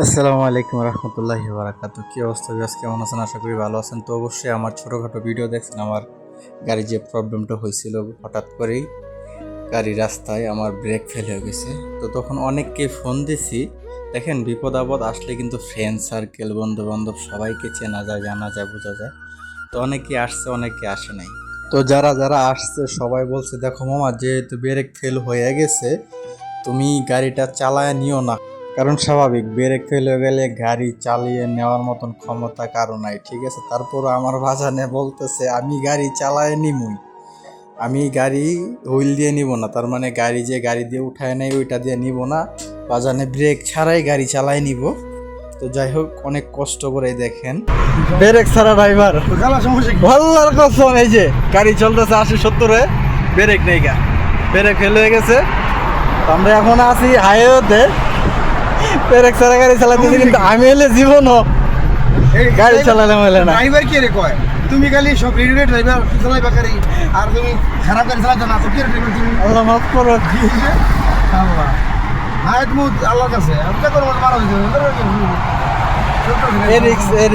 আসসালামু আলাইকুম রহমতুল্লাহি বারাকাতু। কি অবস্থা বিয়াস, কেমন আছেন? আশা করি ভালো আছেন। তো অবশ্যই আমার ছোটোখাটো ভিডিও দেখছেন। আমার গাড়ি যে প্রবলেমটা হয়েছিল, হঠাৎ করেই গাড়ি রাস্তায় আমার ব্রেক ফেল হয়ে গেছে। তো তখন অনেককে ফোন দিছি। দেখেন, বিপদ আপদ আসলে কিন্তু ফ্রেন্ড সার্কেল, বন্ধু বান্ধব সবাইকে চেনা যায়, জানা যায়, বোঝা যায়। তো অনেকে আসছে, অনেকে আসে নাই। তো যারা যারা আসছে সবাই বলছে, দেখো মামা, যেহেতু ব্রেক ফেল হয়ে গেছে, তুমি গাড়িটা চালায় নিও না। কারণ স্বাভাবিক, ব্রেক ফেল হয়ে গেলে গাড়ি চালিয়ে নেওয়ার মতন ক্ষমতা কারো নাই, ঠিক আছে। তারপর আমার বাজানে বলতেছে আমি গাড়ি চালায় নিমুই, আমি গাড়ি হুইল দিয়ে নিব না। তার মানে গাড়ি যে গাড়ি দিয়ে উঠায় নেই ওইটা দিয়ে নিব না, বাজানে ব্রেক ছাড়াই গাড়ি চালায় নিব। তো যাই হোক, অনেক কষ্ট করে দেখেন ব্রেক ছাড়া ড্রাইভার, ভাল্লার কসম, এই যে গাড়ি চলতেছে 80-70-এ, ব্রেক নেই, গা ব্রেক ফেল হয়ে গেছে। তো আমরা এখন আছি হাইওয়েতে, ব্রেক ছাড়া গাড়ি চালাতেছি, কিন্তু আমি এলে জীবনও গাড়ি চালালে মেলে না। ড্রাইভার কে রে কয়? তুমি খালি সব রেডিও ড্রাইভার চালাইবা গাড়ি, আর তুমি খারাপ গাড়ি চালাতে না, তো কে ড্রাইভার তুমি? আল্লাহ মাফ করো। আল্লাহ হায়াত মুদ আল্লাহর কাছে, আমি তো করব মারা হইছে। এই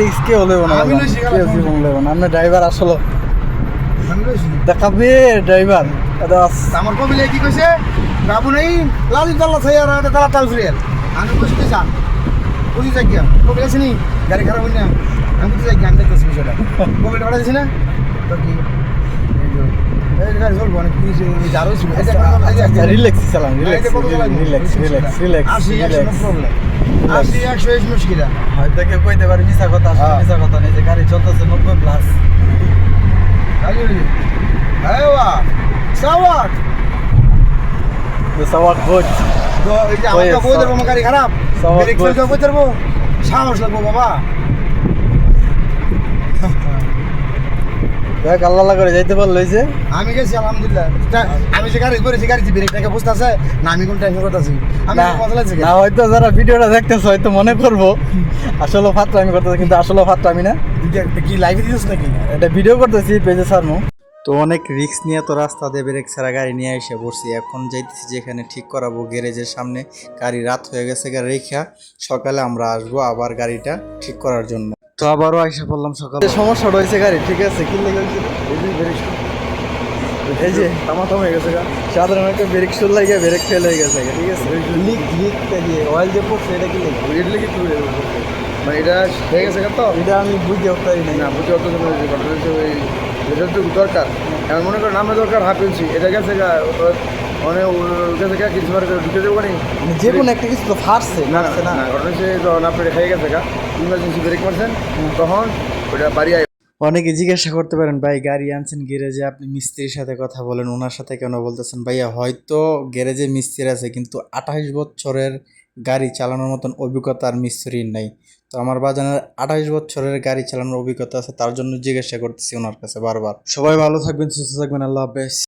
রিক্স কেউ লেবো না, আমি লইছি, কেউ জীবন লেবো না। আমরা ড্রাইভার আসলো আমি লইছি। দেখাবে ড্রাইভার। আমার কবিলে কি কইছে? বাবু নাই লালি তাল্লা ছাই আর এটা তালা তাল ফিরে আমি কইছি কি জান বুঝি যাই গিয়া কবিলে চিনি গাড়ি খারাপ হই না, আমি বুঝি যাই গিয়া, আমি দেখতেছি বিষয়টা। কবিলে ভাড়া দিছি না তো কি এই গাড়ি চলবো না, কি যারো ছিল রিল্যাক্স চালান, রিল্যাক্স। 80-100 প্রবলেম, 80-100 মুশকিলা। হয়তো কেউ কইতে পারে মিছা কথা, আসলে মিছা কথা নেই, যে গাড়ি চলতেছে 90+। আইওয়া সাওয়াক সাওয়াক গুড। তো এই যে আমাকে বই দেবো আমার গাড়ি খারাপ, ব্রেক ফেল তো বই দেবো, সাহস লাগবো বাবা। দেখ আল্লাহ করে যাইতে পারলো যে। আমি গেছি আলহামদুলিল্লাহ। আমি যে গাড়ি করেছি, গাড়ি ব্রেকটাকে বুঝতে আছে না, আমি কোন টেনশন করতেছি, আমি মজা লাগছে না। হয়তো যারা ভিডিওটা দেখতেছে হয়তো মনে করবো আসলে ফাত্রা আমি করতেছি, কিন্তু আসলে ফাত্রা আমি না। কি লাইভে দিতেছ নাকি? এটা ভিডিও করতেছি পেজে ছাড়মু। তো অনেক রিস্ক নিয়ে তো রাস্তা দিয়ে ব্রেক ছাড়া গাড়ি নিয়ে এসে পড়ছি। এখন যাইতেছি যেখানে ঠিক করাবো, গ্যারেজের সামনে। গাড়ি রাত হয়ে গেছে, রেখা সকালে আমরা আসবো আবার গাড়িটা ঠিক করার জন্য। তো আবারও এসে পড়লাম সকালে। সমস্যা রয়েছে গাড়ি, ঠিক আছে, কি লেগে হয়েছিল এই যে তামাতাম হয়ে গেছে গা, সাধারণ একটা ব্রেক শুল লাগে, ব্রেক ফেল হয়ে গেছে, ঠিক আছে। লিক অয়েল যে পড়ছে, এটা কি লিক? এটা লিখে মানে এটা হয়ে গেছে তো, এটা আমি বুঝতে পারি না বুঝতে অত ওই এটা তো দরকার। এমন মনে করেন আমরা দরকার হাফ ইঞ্চি, এটা গেছে গা অনেক গেছে গা, কিছু ঢুকে দেবো না, যে কোনো একটা কিছু তো ফাটছে না না না। ঘটনা হচ্ছে যখন আপনি হয়ে গেছে গা, ইমার্জেন্সি ব্রেক মারছেন, তখন ওটা বাড়ি আয়। অনেকে জিজ্ঞাসা করতে পারেন, ভাই গাড়ি আনছেন গ্যারেজে, আপনি মিস্ত্রির সাথে কথা বলেন, ওনার সাথে কেন বলতেছেন? ভাইয়া, হয়তো গ্যারেজে মিস্ত্রি আছে, কিন্তু 28 বছরের গাড়ি চালানোর মতন অভিজ্ঞতা আর মিস্ত্রির নাই। তো আমার বাজানের 28 বছরের গাড়ি চালানোর অভিজ্ঞতা আছে, তার জন্য জিজ্ঞাসা করতেছি ওনার কাছে বারবার। সবাই ভালো থাকবেন, সুস্থ থাকবেন, আল্লাহ হাফেজ।